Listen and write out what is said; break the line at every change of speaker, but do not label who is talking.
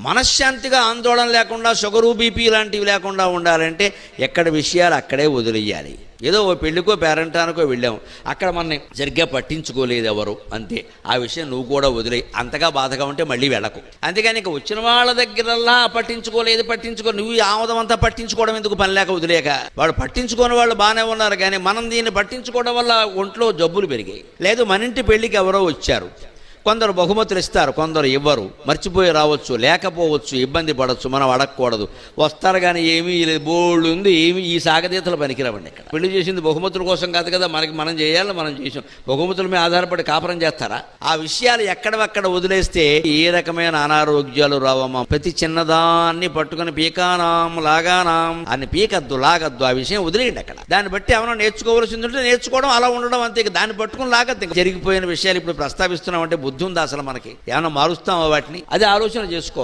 మనశ్శాంతిగా ఆందోళన లేకుండా షుగరు బీపీ లాంటివి లేకుండా ఉండాలంటే ఎక్కడ విషయాలు అక్కడే వదిలేయాలి. ఏదో ఓ పెళ్ళికో పేరెంటానికో వెళ్ళాం, అక్కడ మనని సరిగ్గా పట్టించుకోలేదు ఎవరు, అంతే. ఆ విషయం నువ్వు కూడా వదిలే. అంతగా బాధగా ఉంటే మళ్ళీ వెళ్ళకు. అంతేగాని ఇక వచ్చిన వాళ్ళ దగ్గరల్లా పట్టించుకో నువ్వు ఆమోదం అంతా పట్టించుకోవడం ఎందుకు, పని లేక వదిలేక. వాడు పట్టించుకోని వాళ్ళు బాగానే ఉన్నారు, కానీ మనం దీన్ని పట్టించుకోవడం వల్ల ఒంట్లో జబ్బులు పెరిగాయి. లేదు మన ఇంటి పెళ్ళికి ఎవరో వచ్చారు, కొందరు బహుమతులు ఇస్తారు, కొందరు ఇవ్వరు, మర్చిపోయి రావచ్చు, లేకపోవచ్చు, ఇబ్బంది పడవచ్చు, మనం అడగకూడదు. వస్తారు కానీ ఏమీ బోళ్ళు ఉంది, ఏమి ఈ సాగతీతలు పనికిరావండి. ఇక్కడ పెళ్లి చేసింది బహుమతుల కోసం కాదు కదా, మనం చేయాలి, మనం చేసాం. బహుమతుల మీద ఆధారపడి కాపురం చేస్తారా? ఆ విషయాలు ఎక్కడవక్కడ వదిలేస్తే ఏ రకమైన అనారోగ్యాలు రావమ్మా. ప్రతి చిన్నదాన్ని పట్టుకుని పీకానాం లాగానాం అని పీకద్దు, లాగద్దు. ఆ విషయం వదిలేయండి అక్కడ. దాన్ని బట్టి ఏమైనా నేర్చుకోవాల్సింది ఉంటే నేర్చుకోవడం, అలా ఉండడం అంతే. దాన్ని పట్టుకుని లాగద్దు. జరిగిపోయిన విషయాలు ఇప్పుడు ప్రస్తావిస్తున్నాం అంటే బుద్ధి ఉందా అసలు మనకి? ఏమైనా మారుస్తామా వాటిని? అది ఆలోచన చేసుకోవాలి.